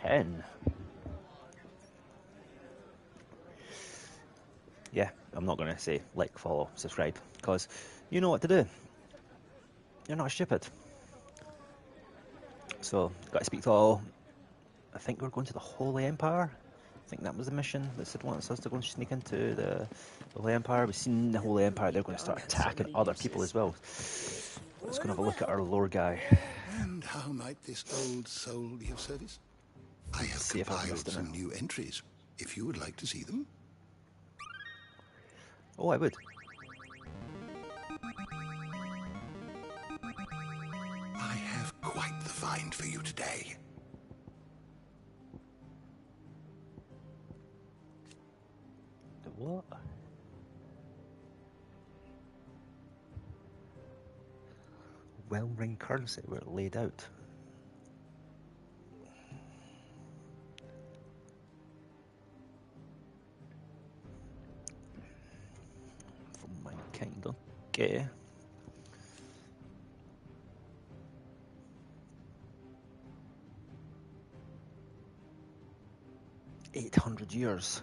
10. Yeah, I'm not going to say like, follow, subscribe, because you know what to do. You're not stupid. So, got to speak to all. I think we're going to the Holy Empire. I think that was the mission that Sid wants us to go and sneak into the Holy Empire. We've seen the Holy Empire, they're going to start attacking other people as well. Let's go and have a look at our lore guy. And how might this old soul be of service? I have See if I've compiled missed it some now. new entries, if you would like to see them. Oh, I would. I have quite the find for you today. The what? Well-ring currency were laid out. From mankind, okay. $800.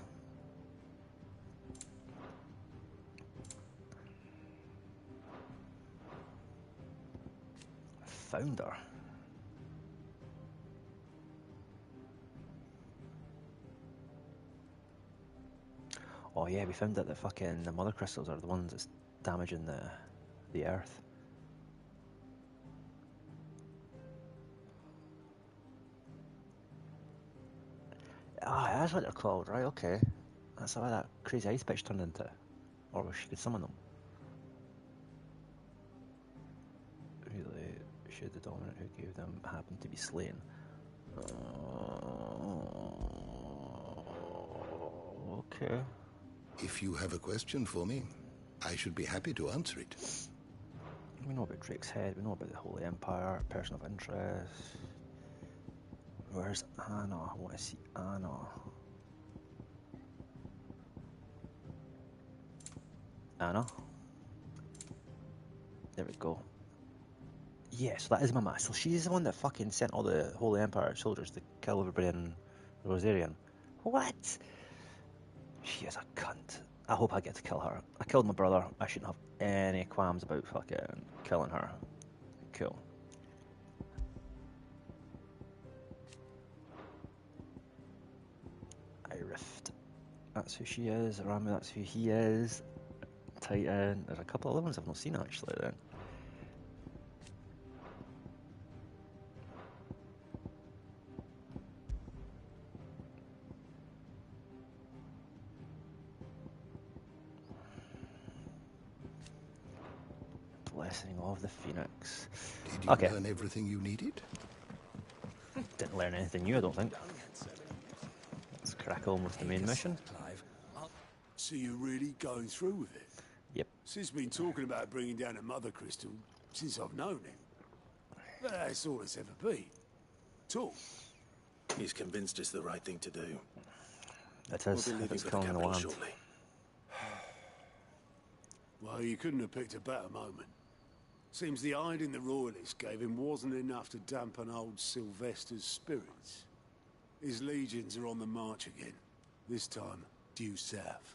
Founder. Oh yeah, we found out that fucking the mother crystals are the ones that's damaging the earth. Ah, that's what they're called, right? Okay, that's how that crazy ice bitch turned into, or she could summon them. Really, should the dominant who gave them happen to be slain? Okay. If you have a question for me, I should be happy to answer it. We know about Drake's Head, we know about the Holy Empire, person of interest. Where's Anna? I want to see Anna. Anna? There we go. Yeah, so that is Mama. So she's the one that fucking sent all the Holy Empire soldiers to kill everybody in Rosarian. What? She is a cunt. I hope I get to kill her. I killed my brother. I shouldn't have any qualms about fucking killing her. Cool. Rift. That's who she is. Rami, that's who he is. Titan. There's a couple of other ones I've not seen actually then. Blessing of the Phoenix. Did you Okay. learn everything you needed? Didn't learn anything new, I don't think. Let's crack on with the main mission. So you're really going through with it? Yep. Sid's been talking about bringing down a mother crystal since I've known him. But that's all it's ever been. Talk. He's convinced it's the right thing to do. It is. We'll be leaving It's for the killing the capital land. shortly. Well, you couldn't have picked a better moment. Seems the hiding the royalists gave him wasn't enough to dampen old Sylvester's spirits. His legions are on the march again. This time, due south.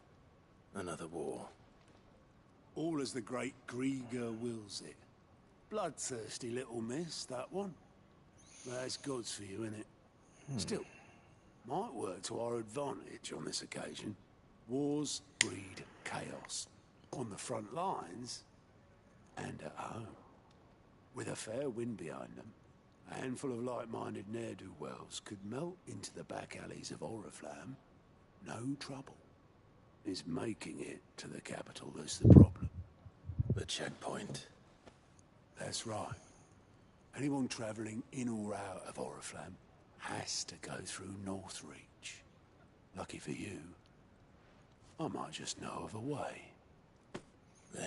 Another war. All as the great Grieger wills it. Bloodthirsty little miss, that one. That's God's for you, innit? Still, might work to our advantage on this occasion. Wars breed chaos. On the front lines, and at home. With a fair wind behind them, a handful of like-minded ne'er-do-wells could melt into the back alleys of Oriflamme. No trouble. It's making it to the capital that's the problem. The checkpoint. That's right. Anyone travelling in or out of Oriflamme has to go through Northreach. Lucky for you, I might just know of a way.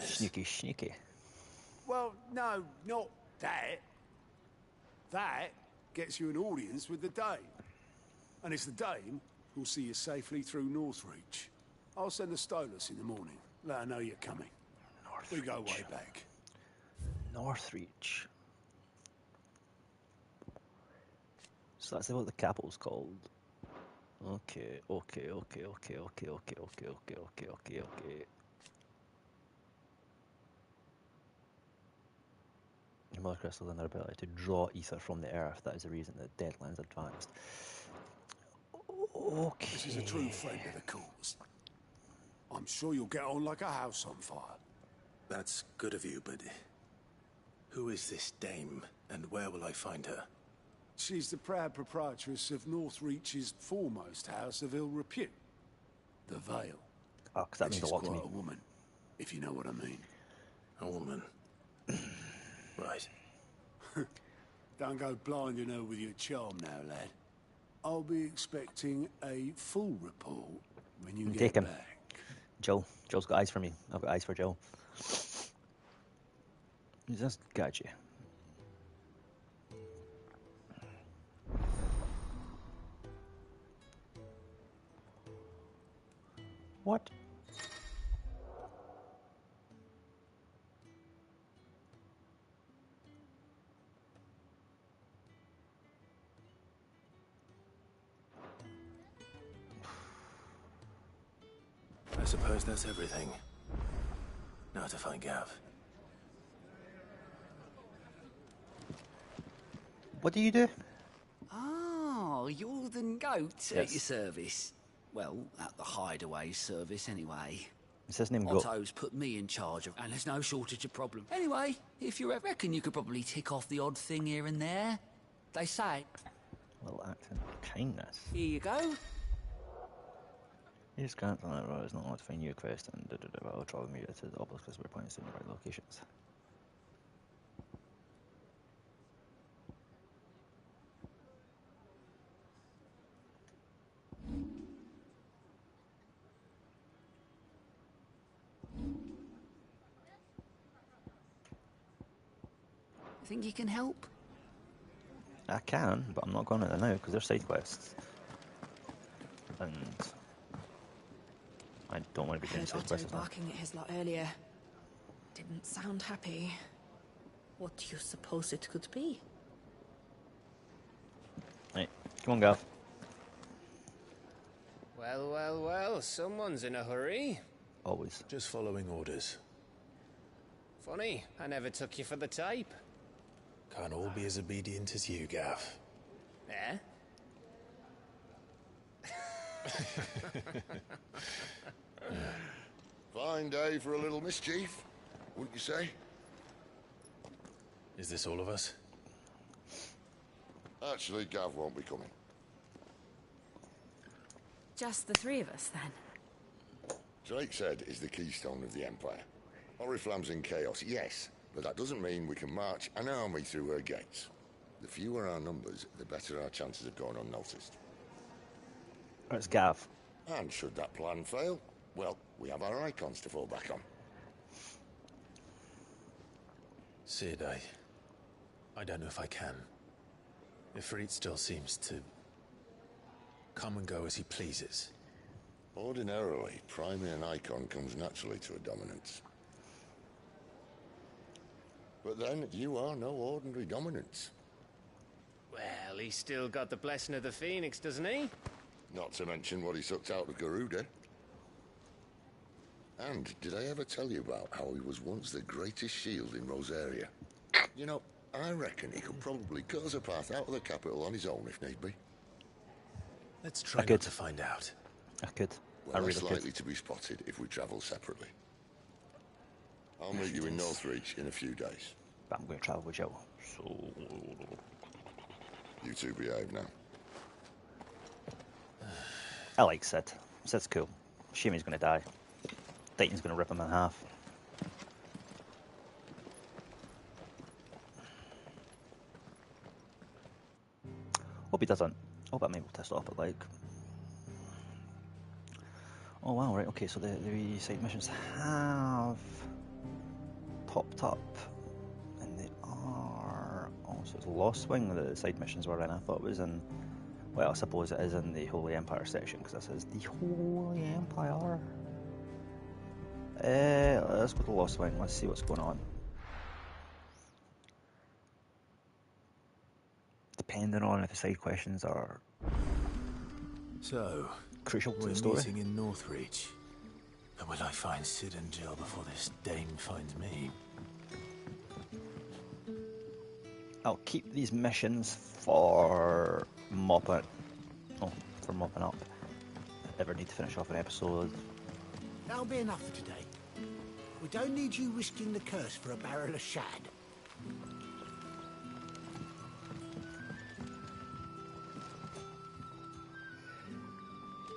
Sneaky, sneaky. Well, no, not that. That gets you an audience with the Dame. And it's the Dame who'll see you safely through Northreach. I'll send the Stolas in the morning. Let her know you're coming. We go way back. Northreach. So So that's what the capital's called. Okay, okay, okay, okay, okay, okay, okay, okay, okay, okay, okay. The mother crystal and their ability to draw ether from the earth. That is the reason that deadlines advanced. Okay. This is a true friend of the cause. I'm sure you'll get on like a house on fire. That's good of you, but who is this dame, and where will I find her? She's the proud proprietress of Northreach's foremost house of ill repute, the Vale. Oh, because that means a lot to me. She's quite a woman, if you know what I mean. A woman. Right. Don't go blinding her with your charm now, lad. I'll be expecting a full report when you get Take him. back. Joe. Joe's got eyes for me. I've got eyes for Joe. He's just got you. What? I suppose that's everything. Now to find Gav. What do you do? Oh, you're the goat at Yes. your service. Well, at the hideaway service, anyway. Is his name Goat? Otto's put me in charge of, and there's no shortage of problems. Anyway, if you reckon you could probably tick off the odd thing here and there. They say, A little acting kindness. here you go. You just can't on that road. It's not allowed to find you a quest and I'll travel me to the obelisk because we're pointing in the right locations. Think you can help? I can, but I'm not going to now because they're side quests. And I don't want to be doing Heard side Otto quests now. barking at his lot earlier. Didn't sound happy. What do you suppose it could be? Right, come on, Gav. Well, well, well, someone's in a hurry. Always. Just following orders. Funny, I never took you for the type. Can't all be as obedient as you, Gav. Eh? Fine day for a little mischief, wouldn't you say? Is this all of us? Actually, Gav won't be coming. Just the three of us, then. Drake's Head is the keystone of the Empire. Oriflamme's in chaos, yes, but that doesn't mean we can march an army through her gates. The fewer our numbers, the better our chances of going unnoticed. It's Gav. And should that plan fail, well, we have our icons to fall back on. Sid, I don't know if I can. Ifrit still seems to come and go as he pleases. Ordinarily, priming an icon comes naturally to a dominance. But then, you are no ordinary dominance. Well, he's still got the blessing of the Phoenix, doesn't he? Not to mention what he sucked out of Garuda. And did I ever tell you about how he was once the greatest shield in Rosaria? You know, I reckon he could probably cut us a path out of the capital on his own if need be. Let's try I could. not to find out. I could. Well, I really less could. likely to be spotted if we travel separately. I'll meet you in Northreach in a few days. But I'm going to travel with Joe. So You two behave now. I like Sid. Sid's cool. Shame he's going to die. Titan's going to rip him in half. Hope he doesn't. Hope that maybe will test off, but like. Oh wow, right, okay, so the side missions have popped up. And they are. Oh, so it's Lost Wing that the side missions were in. I thought it was in. Well, I suppose it is in the Holy Empire section, because this is the Holy Empire. Let's go to Lost Wing, let's see what's going on. depending on if the side questions are So, crucial to we're the story. meeting in Northreach. But will I find Sid and Jill before this dame finds me? I'll keep these missions for mopping. Oh, for mopping up. If I ever need to finish off an episode. That'll be enough for today. We don't need you risking the curse for a barrel of shad.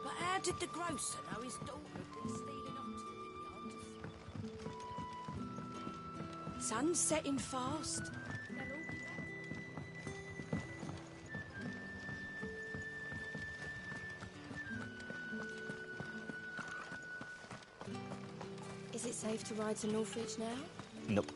But how did the grocer know his daughter had been stealing off to the vineyard? Sun's setting fast. They'll all be back. Is it safe to ride to Northreach now? Nope.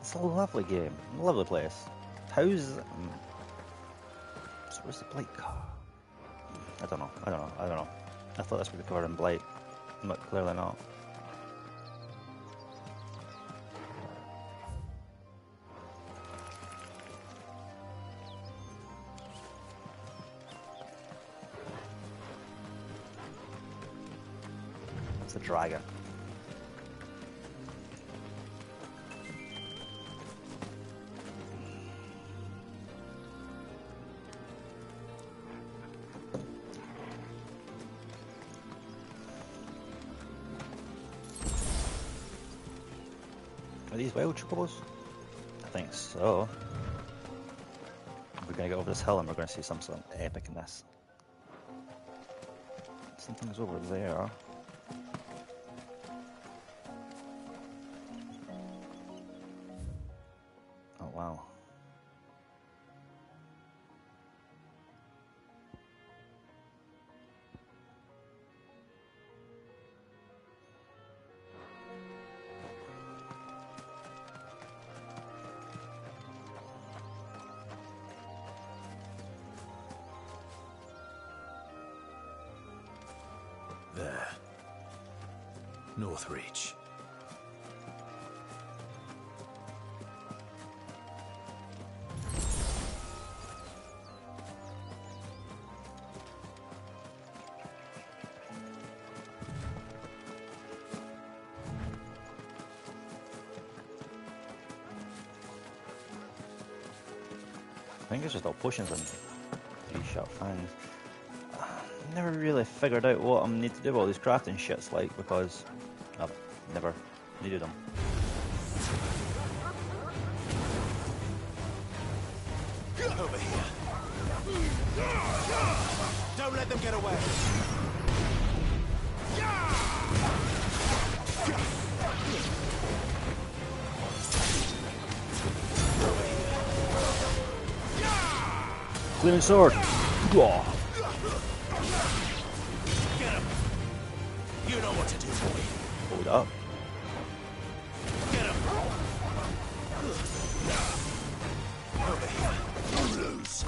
It's a lovely game, a lovely place. How's so where's the Blight car? I don't know. I thought this would be covered in Blight, but clearly not. It's a dragon. Are these wild chocobos? I think so. We're gonna go over this hill and we're gonna see something epicness. Something's over there. Oh wow. There. Northreach. I think it's just all potions and 3-shot fangs. Never really figured out what I need to do with all these crafting shits like because I've never needed them. Over here. Don't let them get away. Gleaming sword! Whoa. Get him. You know what to do, boy. Hold up. Get him. Over here. Lose.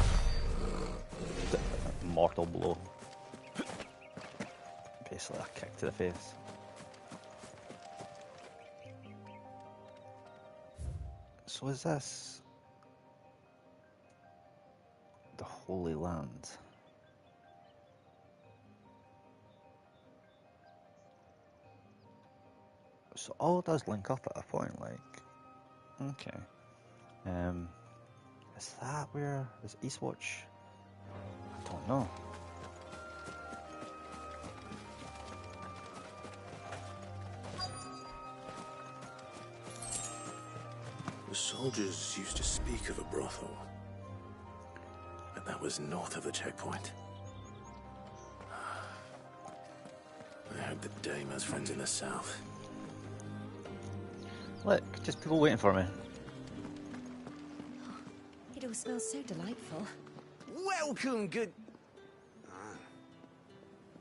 Mortal blow. Basically a kick to the face. So is this the Holy Land? So all does link up at a point, like, okay. Is that where is Eastwatch? I don't know. The soldiers used to speak of a brothel, but that was north of the checkpoint. like the Dame has friends in the south. Look, just people waiting for me. It all smells so delightful. Welcome, good...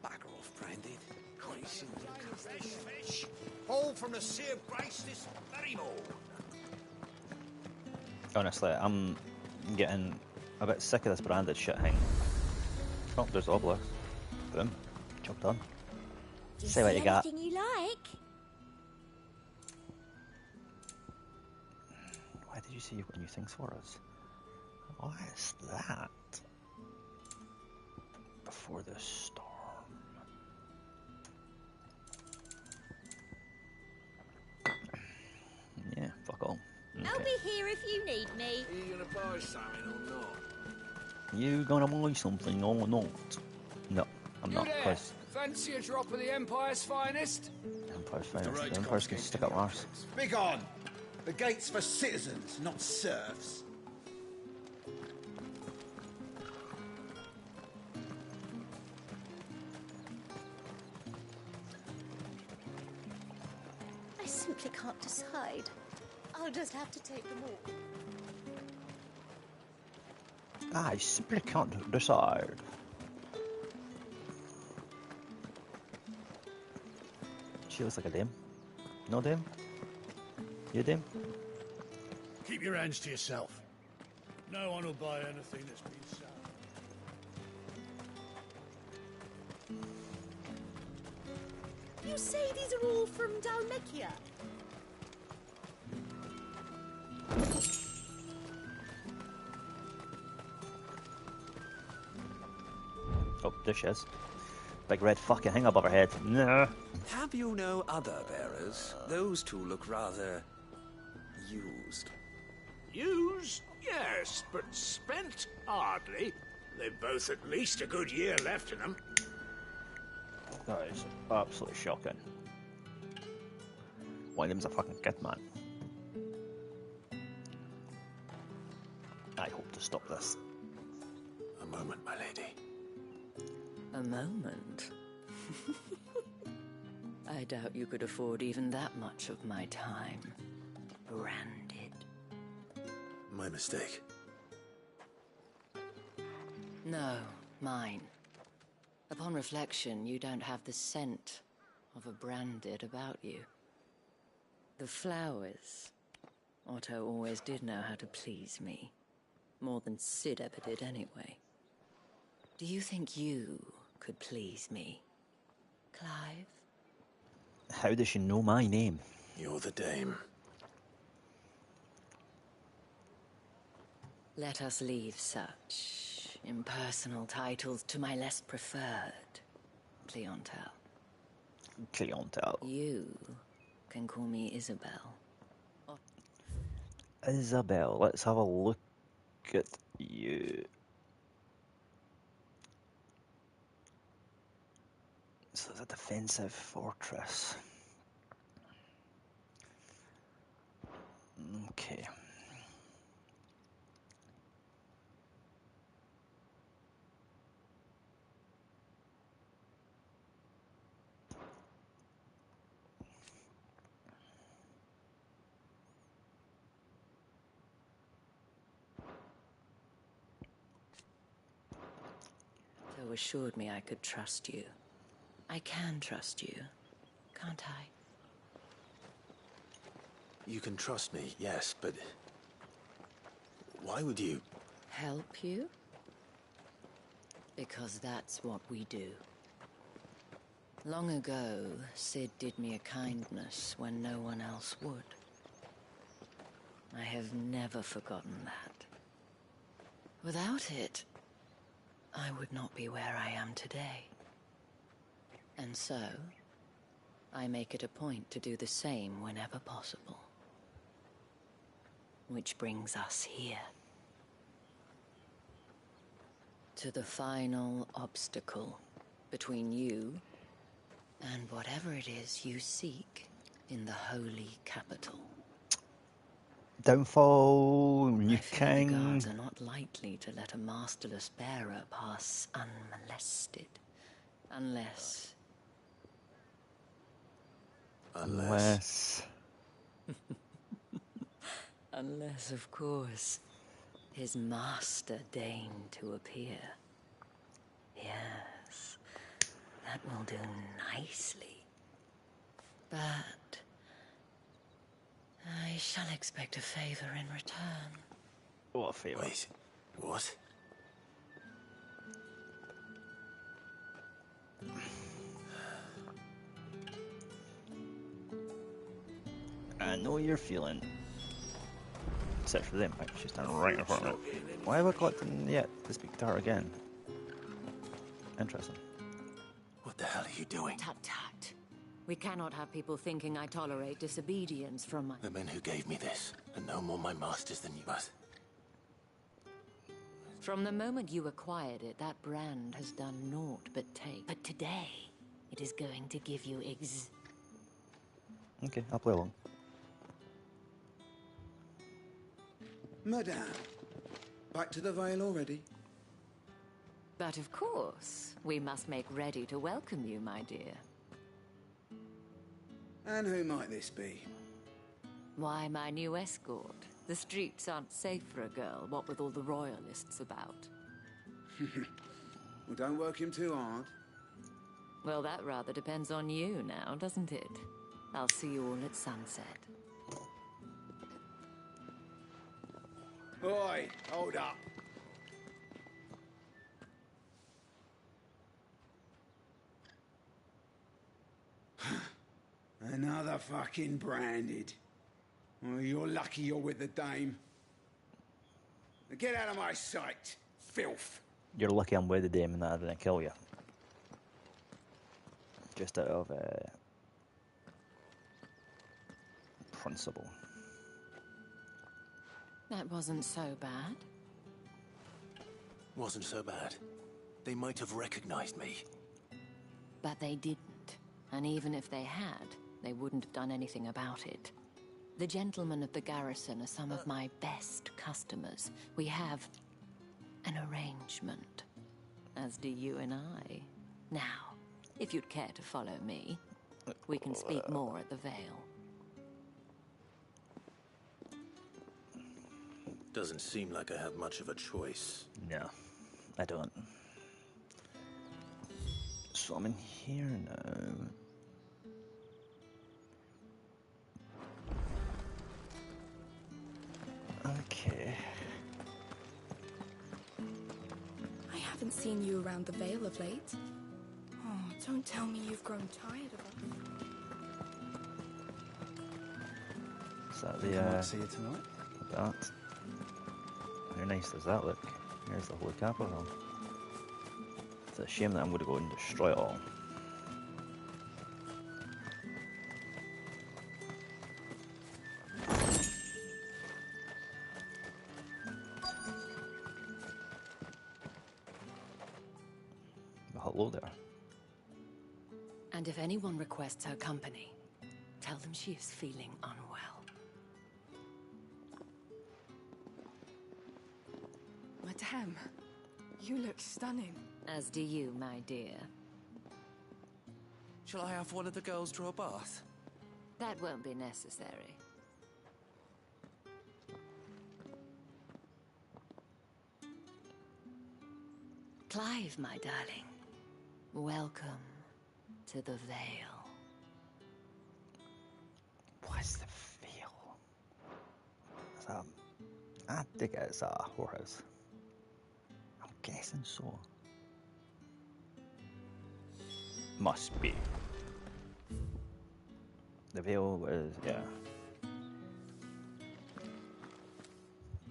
Back off, Branded. Fish, all from the Sea of Grace this very morning. Honestly, I'm getting a bit sick of this branded shit thing. Oh, there's the obelisk. Boom. Job done. Say what you got. Anything you like? Why did you say you've got new things for us? What is that? Before the storm. Yeah, fuck all. Okay. I'll be here if you need me. Are you gonna buy something or not? You gonna buy something or not? No, I'm not, because Fancy a drop of the Empire's finest? Empire's finest. The Empire's can stick up arse. Big on! The gate's for citizens, not serfs. I simply can't decide. I'll just have to take them all. I simply can't decide. She looks like a dame. No dame? You dame? Keep your hands to yourself. No one will buy anything that's been sold. You say these are all from Dalmekia? Oh, there she is. Big red fucking thing above her head. Nah. Have you no other bearers? Those two look rather... used. Used? Yes, but spent? Hardly. They've both at least a good year left in them. That is absolutely shocking. One of them's a fucking kid, man. I hope to stop this. A moment, my lady. A moment? I doubt you could afford even that much of my time. Branded. My mistake. No, mine. Upon reflection, you don't have the scent of a branded about you. The flowers. Otto always did know how to please me. More than Sid ever did anyway. Do you think you could please me, Clive? How does she know my name? You're the Dame. Let us leave such impersonal titles to my less preferred clientele. Clientele. You can call me Isabel. Isabel, let's have a look at you. So it's a defensive fortress. Okay. Otto assured me I could trust you. I can trust you, can't I? You can trust me, yes, but... why would you... Help you? Because that's what we do. Long ago, Sid did me a kindness when no one else would. I have never forgotten that. Without it, I would not be where I am today. And so, I make it a point to do the same whenever possible. Which brings us here. To the final obstacle between you and whatever it is you seek in the holy capital. Downfall, new I fear the king. guards are not likely to let a masterless bearer pass unmolested. Unless Unless... Unless, of course, his master deigned to appear. Yes, that will do nicely. But I shall expect a favor in return. What favor? Wait, what? I know you're feeling. Except for them, like, she's standing right in front of it. Why have I got yet to speak to her again? Interesting. What the hell are you doing? Tut tut. We cannot have people thinking I tolerate disobedience from my... The men who gave me this are no more my masters than you. But from the moment you acquired it, that brand has done naught but take. But today, it is going to give you Okay, I'll play along. Madame, back to the Vale already? But of course, we must make ready to welcome you, my dear. And who might this be? Why, my new escort. The streets aren't safe for a girl, what with all the royalists about. Well, don't work him too hard. Well, that rather depends on you now, doesn't it? I'll see you all at sunset. Oi, hold up. Another fucking branded. Oh, you're lucky you're with the dame. Now get out of my sight, filth. You're lucky I'm with the dame and that I didn't kill you. Just out of principle. That wasn't so bad. wasn't so bad. They might have recognized me. But they didn't. And even if they had, they wouldn't have done anything about it. The gentlemen of the garrison are some of my best customers. We have an arrangement, as do you and I. Now, if you'd care to follow me, we can speak more at the Vale. Doesn't seem like I have much of a choice. No, I don't. So I'm in here now. Okay. I haven't seen you around the Vale of late. Oh, don't tell me you've grown tired of us. Is that Come on, see you tonight. that? How nice does that look? Here's the Holy Capital. It's a shame that I'm going to go and destroy it all. Hello there. And if anyone requests her company, tell them she is feeling unwell. Madame, you look stunning. As do you, my dear. Shall I have one of the girls draw a bath? That won't be necessary. Clive, my darling. Welcome to the Vale. What's the Vale? I think it's a whorehouse. I'm guessing so. Must be. The Vale was, yeah.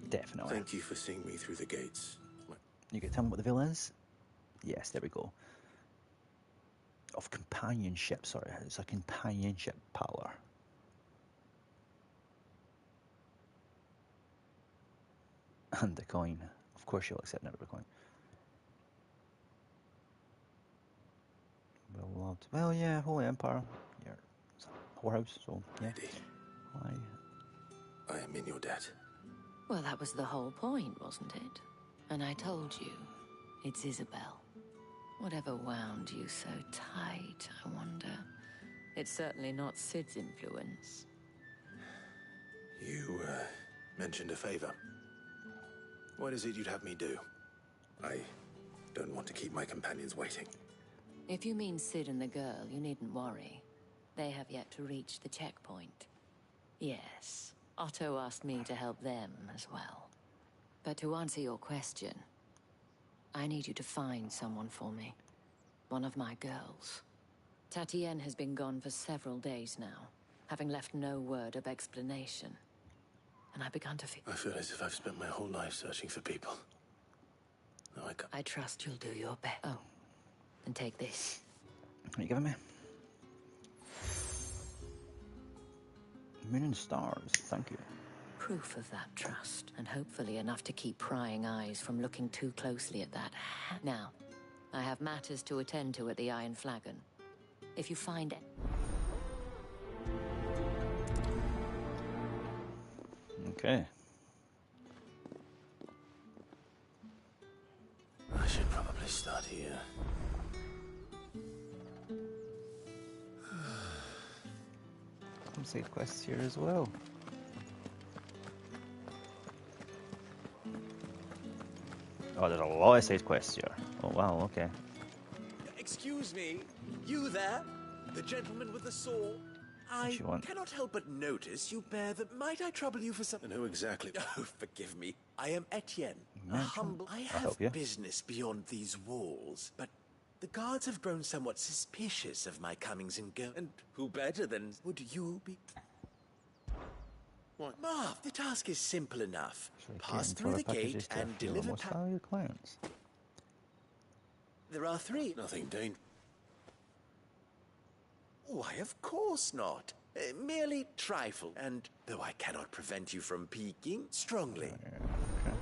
Definitely. Thank you for seeing me through the gates. You can tell me what the Vale is? Yes, there we go. Of companionship, sorry, it's a companionship parlor. And the coin. Of course you'll accept another coin. Well loved. Well, yeah, Holy Empire. You're a whorehouse, so yeah. Why? I am in your debt. Well, that was the whole point, wasn't it? And I told you, it's Isabel. Whatever wound you so tight, I wonder, It's certainly not Sid's influence. You, mentioned a favor. What is it you'd have me do? I don't want to keep my companions waiting. If you mean Sid and the girl, you needn't worry. They have yet to reach the checkpoint. Yes, Otto asked me to help them as well. But to answer your question, I need you to find someone for me. One of my girls. Tatienne has been gone for several days now, having left no word of explanation. And I began to feel... I feel as if I've spent my whole life searching for people. No, I can't. I trust you'll do your best. Oh, and take this. What are you giving me? Moon and stars, thank you. Proof of that trust, and hopefully enough to keep prying eyes from looking too closely at that. Now, I have matters to attend to at the Iron Flagon. If you find it... Okay. I should probably start here. Some side quests here as well. Oh, there's a lot of side quests here. Oh wow, okay. Excuse me, you there? The gentleman with the saw? I you want? cannot help but notice you bear the... Might I trouble you for some... And who exactly? Oh, forgive me. I am Etienne, a Merchant? humble... I I'll help have you. business beyond these walls, but the guards have grown somewhat suspicious of my comings and goings. And who better than... Would you be... What? Marv, the task is simple enough. Pass through the gate and deliver... What's value clients? There are 3. Nothing dangerous. Why, of course not. Merely trifle, and though I cannot prevent you from peeking, strongly. Okay.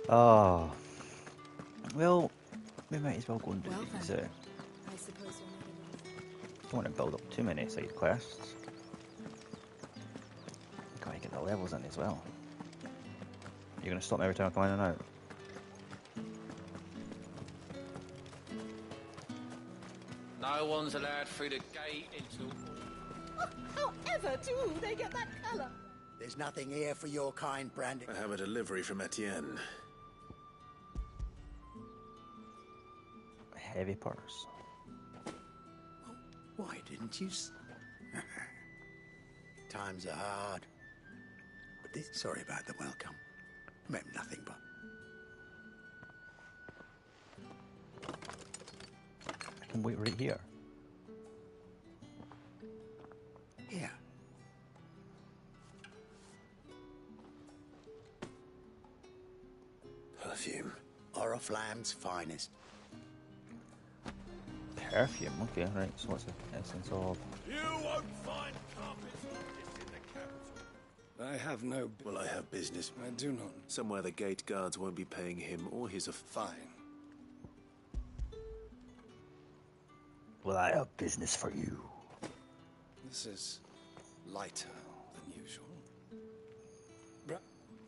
Oh. Well, we might as well go and do these. I suppose you're Don't want to build up too many side quests. Gotta get the levels in as well. You're gonna stop me every time I come in and out. No one's allowed through the gate until... However, do they get that colour? There's nothing here for your kind, Brandon. I have a delivery from Etienne. A heavy purse. Why didn't you... Times are hard. But this... Sorry about the welcome. Meant nothing but... I can wait right here. Here. Perfume. Oriflamme's finest. Perfume, okay, right, so what's the essence of? You won't find carpets like this in the capital. I have no... Well, I have business. I do not. Somewhere the gate guards won't be paying him or his... Fine. Well, I have business for you. This is lighter than usual.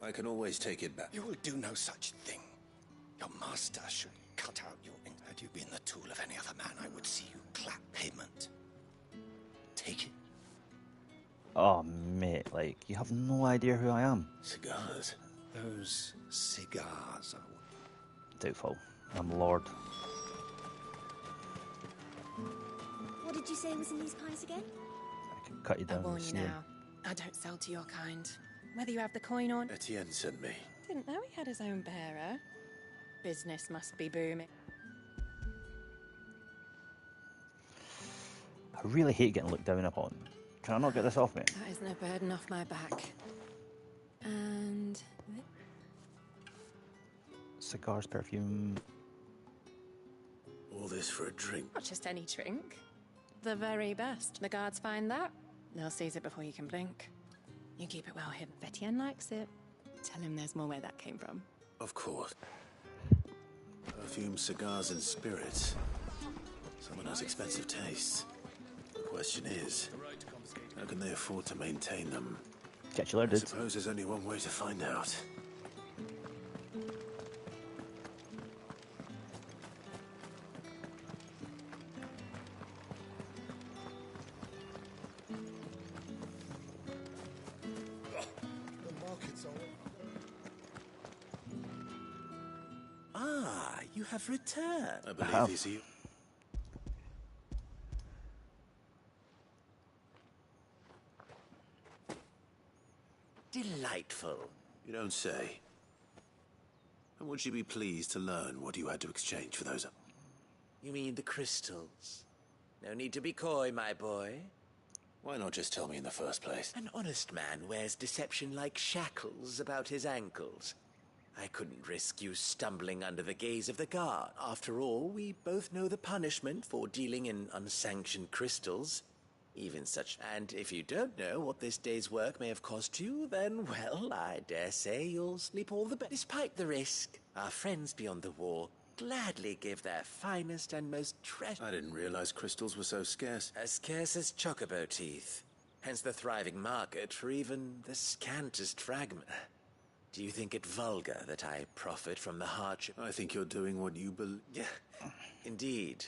I can always take it back. You will do no such thing. Your master should cut out your... Had you been the tool of any other man, I would see you clap payment. Take it. Oh, mate, like, you have no idea who I am. Cigars. Those cigars are... Doubtful. I'm Lord. What did you say was in these pies again? I can cut you down. I warn and you sneer. now. I don't sell to your kind. Whether you have the coin or... Etienne sent me. Didn't know he had his own bearer. Business must be booming. I really hate getting looked down upon. Can I not get this off me? That isn't a burden off my back. And... Cigars, perfume... All this for a drink. Not just any drink. The very best. The guards find that, they'll seize it before you can blink. You keep it well hidden. Etienne likes it. Tell him there's more where that came from. Of course. Perfume, cigars, and spirits. Someone has expensive tastes. The question is, how can they afford to maintain them? Catch you later, I dude. suppose there's only one way to find out. The market's on. Ah, you have returned. I believe these are you. Delightful. You don't say. And would you be pleased to learn what you had to exchange for those? You mean the crystals? No need to be coy, my boy. Why not just tell me in the first place? An honest man wears deception like shackles about his ankles. I couldn't risk you stumbling under the gaze of the guard. After all, we both know the punishment for dealing in unsanctioned crystals. Even such... And if you don't know what this day's work may have cost you, then, well, I dare say you'll sleep all the better. Despite the risk, our friends beyond the wall gladly give their finest and most treasured... I didn't realize crystals were so scarce. As scarce as chocobo teeth. Hence the thriving market for even the scantest fragment. Do you think it vulgar that I profit from the hardship? I think you're doing what you believe. Yeah, indeed.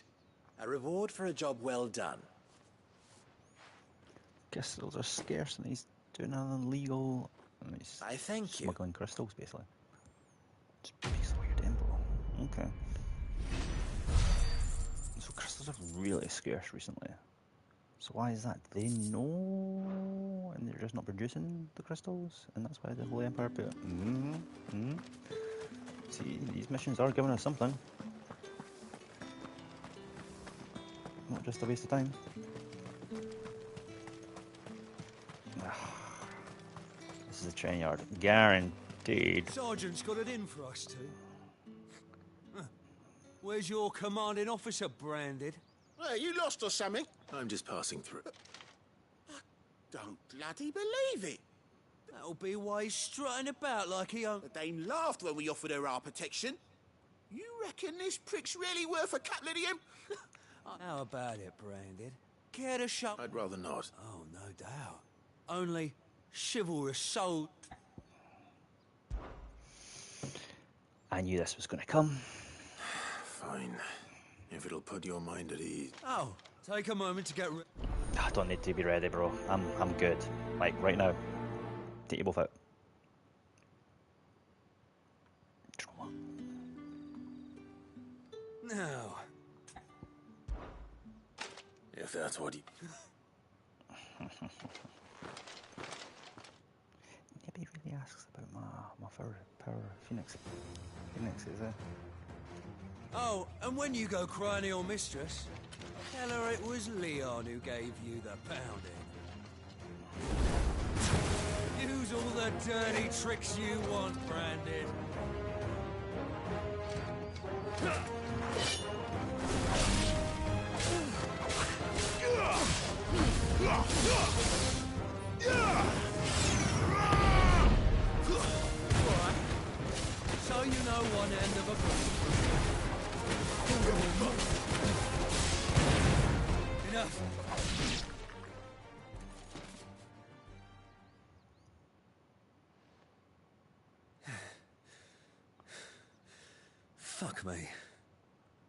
A reward for a job well done. Crystals are scarce, and he's doing an illegal. He's I thank you. Smuggling crystals, basically. It's a piece of weird info. Okay. So crystals are really scarce recently. So why is that? Do they know, and they're just not producing the crystals, and that's why the Holy Empire put. See, these missions are giving us something. Not just a waste of time. This is a train yard, guaranteed. Sergeant's got it in for us two. Where's your commanding officer, Branded? Well, you lost or something? I'm just passing through. I don't bloody believe it. That'll be why he's strutting about like he owned... The dame laughed when we offered her our protection. You reckon this prick's really worth a couple of them? How about it, Branded? Care to shut... I'd rather not. Oh, no doubt. Only chivalrous soul... I knew this was going to come. Fine. If it'll put your mind at ease. Oh, take a moment to get... I don't need to be ready, bro. I'm good. Like, right now. Take you both out. Now... If that's what you... Nobody really asks about my power Phoenix. Phoenix is there. Oh, and when you go crying to your mistress, tell her it was Leon who gave you the pounding. Use all the dirty tricks you want, Brandon. So you know one end of a gun. Enough. Fuck me.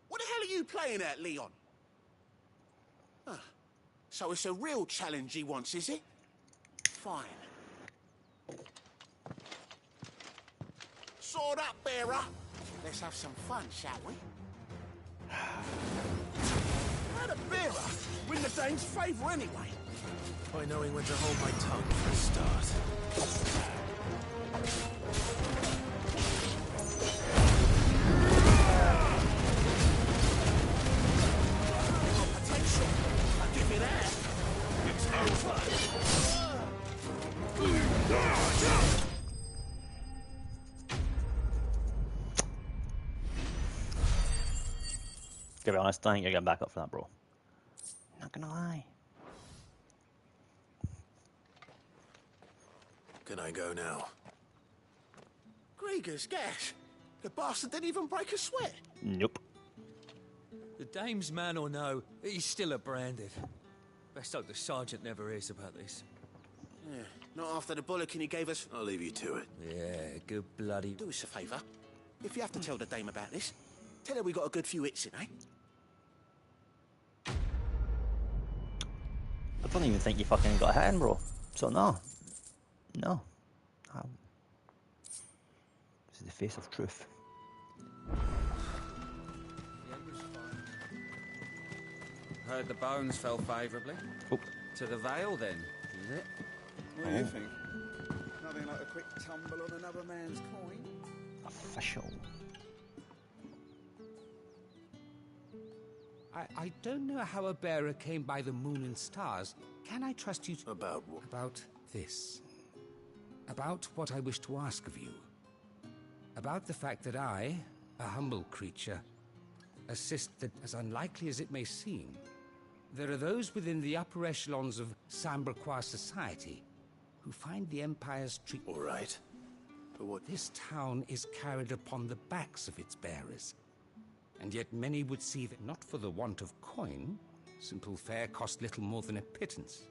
What the hell are you playing at, Leon? Ah, so it's a real challenge he wants, is it? Fine. Sword up, bearer. Let's have some fun, shall we? How'd a bearer win the dame's favour anyway? By knowing when to hold my tongue for a start. Potential. I'll give you that. It's over. To be honest, I think you're getting back up for that, bro. Not gonna lie. Can I go now? Grieger's gas. The bastard didn't even break a sweat. Nope. The dame's man or no, he's still a Branded. Best hope the sergeant never hears about this. Yeah, Not after the bollocking he gave us. I'll leave you to it. Yeah, good bloody... Do us a favour. If you have to tell the dame about this, tell her we got a good few hits in, eh? I don't even think you fucking got a hit in, bro. So no. No. This is the face of truth. Heard the bones fell favourably. Oh. To the Vale, then, is it? What do you think? Nothing like a quick tumble on another man's coin. Official. I don't know how a bearer came by the moon and stars. Can I trust you to... About what? About this. About what I wish to ask of you. About the fact that I, a humble creature, assist that, as unlikely as it may seem, there are those within the upper echelons of Samberquois society who find the Empire's treat... All right. But what... This town is carried upon the backs of its bearers. And yet many would see that not for the want of coin, simple fare cost little more than a pittance.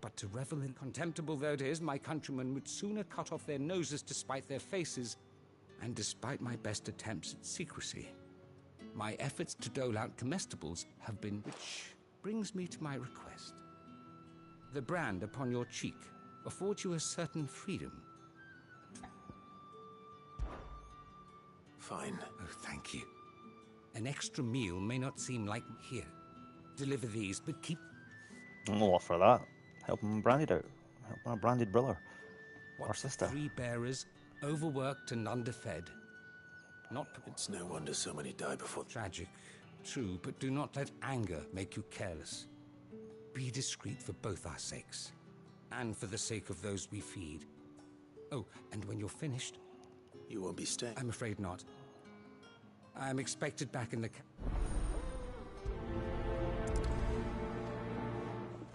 But to revel in, contemptible though it is, my countrymen would sooner cut off their noses to spite their faces, and despite my best attempts at secrecy, my efforts to dole out comestibles have been... Which brings me to my request. The brand upon your cheek affords you a certain freedom. Fine. Oh, thank you. An extra meal may not seem like... Here, deliver these, but keep... I'll offer that. Help him branded out. Help my branded brother. What, or sister. 3 bearers, overworked and underfed. Not... It's no wonder so many die before... Tragic, true, but do not let anger make you careless. Be discreet for both our sakes, and for the sake of those we feed. Oh, and when you're finished... You won't be staying? I'm afraid not. I am expected back in the...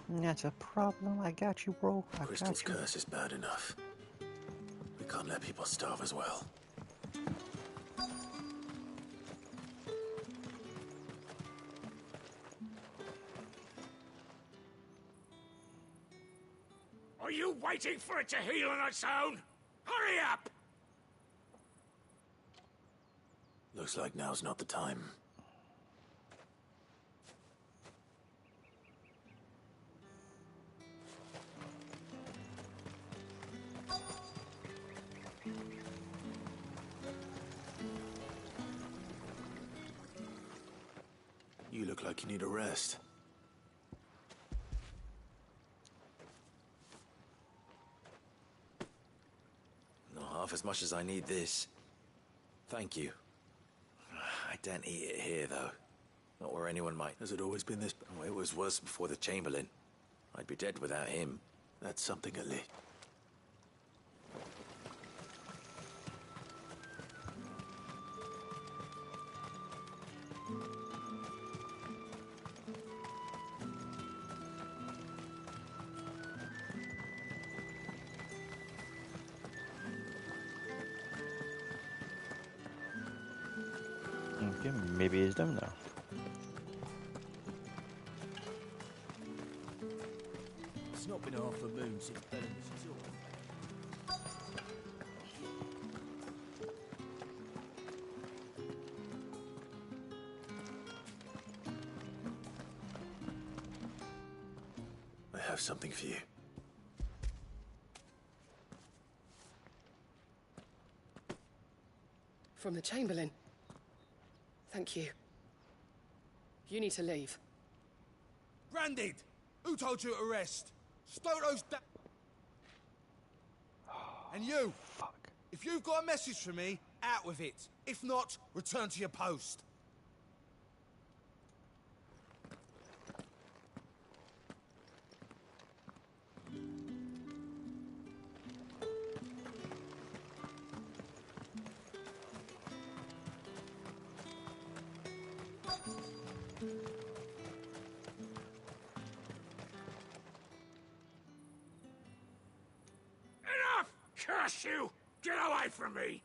That's a problem. I got you, bro. I Crystal's got you. curse is bad enough. We can't let people starve as well. Are you waiting for it to heal on its own? Hurry up! Looks like now's not the time. You look like you need a rest. Not half as much as I need this. Thank you. I don't eat it here, though. Not where anyone might. Has it always been this? Oh, it was worse before the Chamberlain. I'd be dead without him. That's something, Ali. Okay, maybe he's down there. It's not been half a moon since Bellamy's all. I have something for you. From the Chamberlain. Thank you. You need to leave. Branded! Who told you to rest? Stow those And you! Fuck. If you've got a message for me, out with it. If not, return to your post. Enough! Curse you! Get away from me!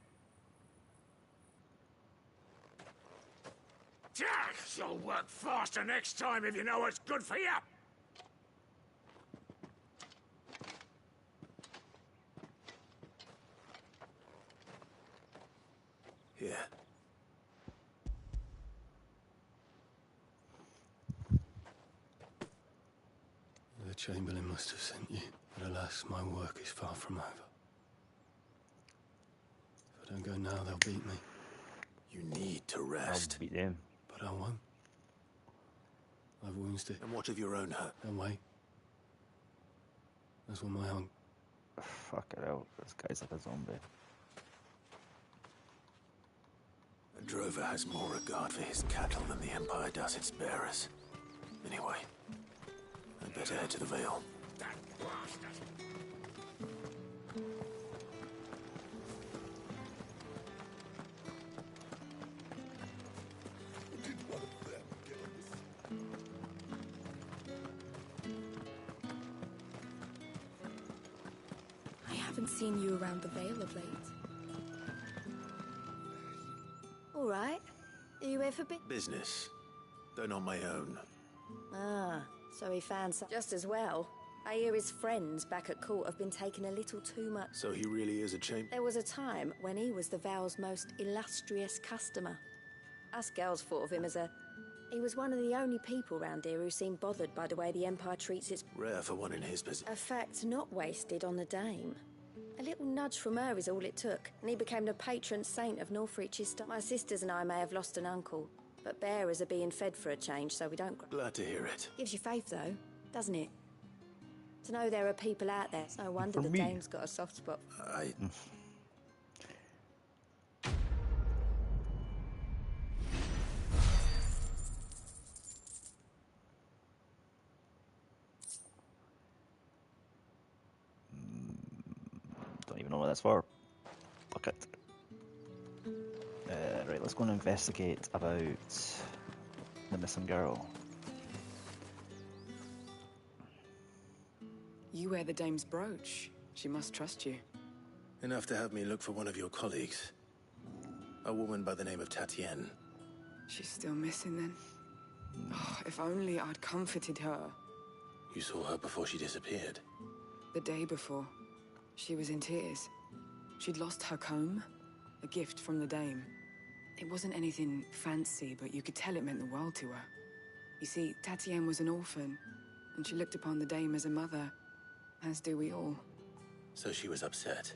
You'll work faster next time if you know what's good for you! Here. The Chamberlain must have sent you, but alas, my work is far from over. If I don't go now, they'll beat me. You need to rest. I'll beat them. But I won't. I've wounds it. And what of your own hurt? Don't wait. That's what my own. Fuck it out. This guy's like a zombie. A drover has more regard for his cattle than the Empire does its bearers. Anyway, I'd better head to the Vale. That bastard! I haven't seen you around the Vale of late. All right. Are you here for Business, though not my own. Ah, so he found some. Just as well. I hear his friends back at court have been taking a little too much. So he really is a champ. There was a time when he was the Vale's most illustrious customer. Us girls thought of him as a... He was one of the only people round here who seemed bothered by the way the Empire treats its... Rare for one in his position. A fact not wasted on the Dame. A little nudge from her is all it took, and he became the patron saint of Northreach's... My sisters and I may have lost an uncle, but bearers are being fed for a change, so we don't... Glad to hear it. Gives you faith, though, doesn't it? To know there are people out there. It's no wonder the Dame's got a soft spot. Don't even know what that's for. Fuck it. Right, let's go and investigate about the missing girl. You wear the Dame's brooch. She must trust you. Enough to have me look for one of your colleagues. A woman by the name of Tatienne. She's still missing then. Oh, if only I'd comforted her. You saw her before she disappeared. The day before, she was in tears. She'd lost her comb, a gift from the Dame. It wasn't anything fancy, but you could tell it meant the world to her. You see, Tatienne was an orphan, and she looked upon the Dame as a mother, as do we all. So she was upset.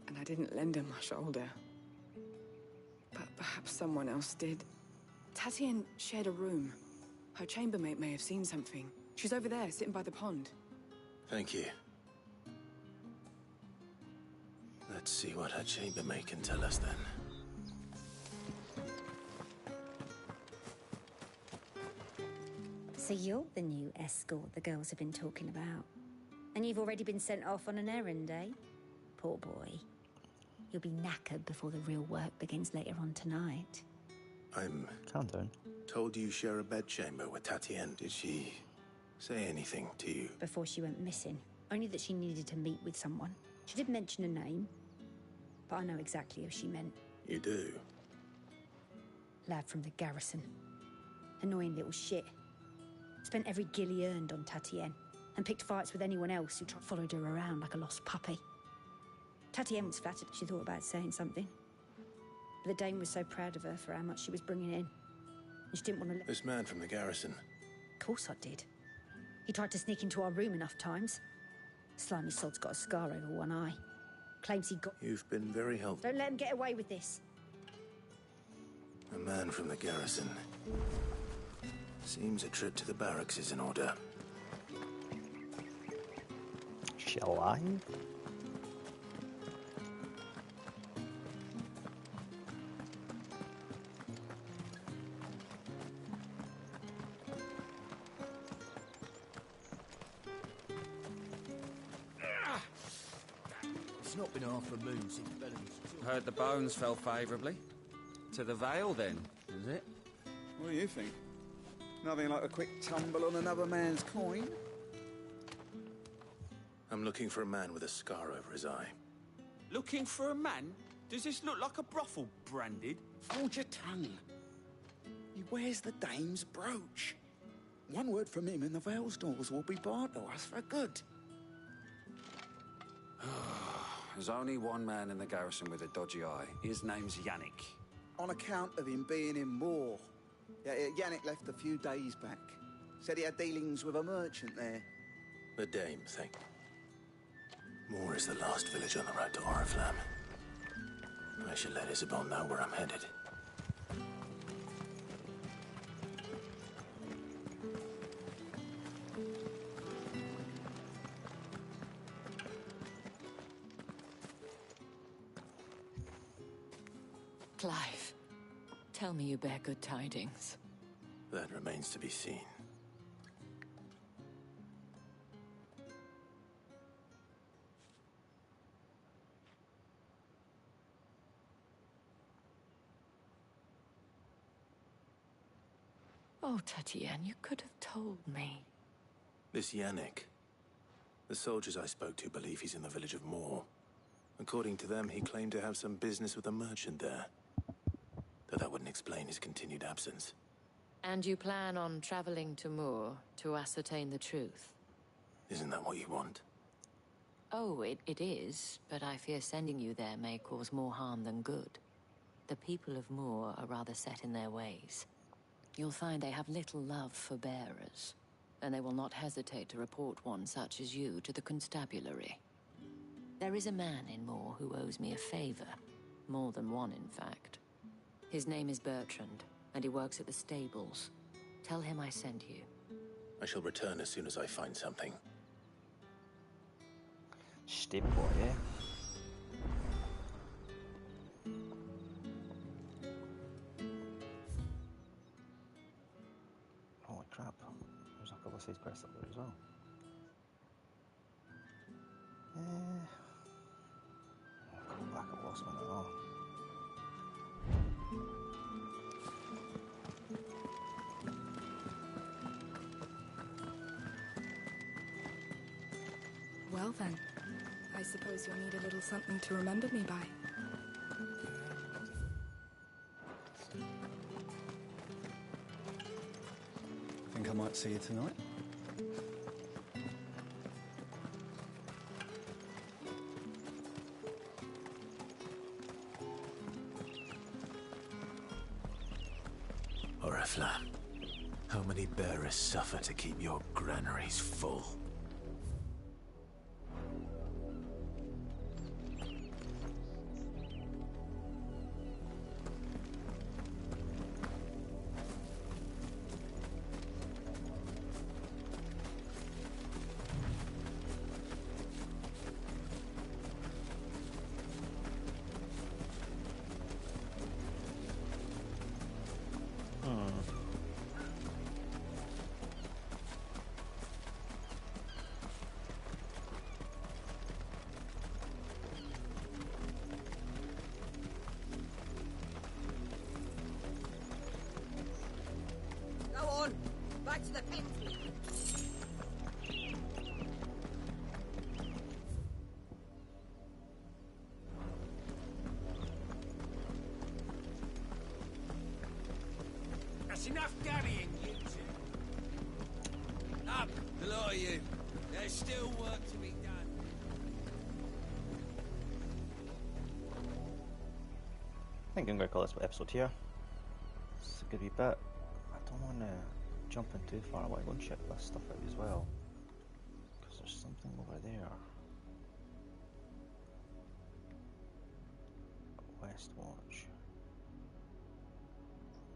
And I didn't lend her my shoulder. But perhaps someone else did. Tatienne shared a room. Her chambermaid may have seen something. She's over there, sitting by the pond. Thank you. Let's see what her chambermaid can tell us then. So you're the new escort the girls have been talking about. And you've already been sent off on an errand, eh? Poor boy. You'll be knackered before the real work begins later on tonight. I'm... Calm down. Told you share a bedchamber with Tatienne. Did she say anything to you? Before she went missing. Only that she needed to meet with someone. She did mention a name, but I know exactly who she meant. You do? Lad from the garrison. Annoying little shit. Spent every guil he earned on Tatienne, and picked fights with anyone else who followed her around like a lost puppy. Tatienne was flattered she thought about saying something. But the Dame was so proud of her for how much she was bringing in. And she didn't want to let... This man from the garrison. Of course I did. He tried to sneak into our room enough times. Slimy sod's got a scar over one eye. Claims he got... You've been very helpful. Don't let him get away with this. A man from the garrison. Seems a trip to the barracks is in order. Shall I? It's not been half a moon since Bellamy's... Heard the bones fell favourably. To the Vale, then, is it? What do you think? Nothing like a quick tumble on another man's coin? I'm looking for a man with a scar over his eye. Looking for a man? Does this look like a brothel, Branded? Hold your tongue. He wears the Dame's brooch. One word from him and the Vale's doors will be barred to us for good. There's only one man in the garrison with a dodgy eye. His name's Yannick. On account of him being in Moor. Yeah, Yannick left a few days back. Said he had dealings with a merchant there. The Dame thing. Moor is the last village on the road to Oriflamme. I should let Isabel know where I'm headed. Clive, tell me you bear good tidings. That remains to be seen. Oh, Tatienne, you could have told me. This Yannick. The soldiers I spoke to believe he's in the village of Moor. According to them, he claimed to have some business with a merchant there. Though that wouldn't explain his continued absence. And you plan on traveling to Moor to ascertain the truth? Isn't that what you want? Oh, it is, but I fear sending you there may cause more harm than good. The people of Moor are rather set in their ways. You'll find they have little love for bearers, and they will not hesitate to report one such as you to the constabulary. There is a man in Moor who owes me a favor. More than one, in fact. His name is Bertrand, and he works at the stables. Tell him I sent you. I shall return as soon as I find something. Stable boy, eh? Holy crap. There's a couple of side quests up there as well. Come back, I've lost one at all. Well then, I suppose you'll need a little something to remember me by. Think I might see you tonight? Oriflamme, how many bearers suffer to keep your granaries full? Go on, back to the pit. That's enough dallying, you two. Up, the lot of you. There's still work to be done. I think I'm going to call this episode here. It's a good wee bit. I don't want to jump in too far. I want to go and check this stuff out as well. Because there's something over there. West Watch.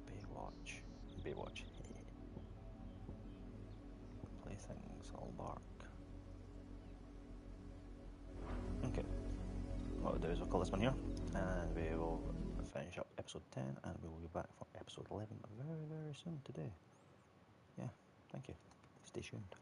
Baywatch. Baywatch. Playthings, all bark. Okay. What we'll do is we'll call this one here. And we will finish up episode 10 and we will be back for episode 11 very, very soon today. Yeah, thank you. Stay tuned.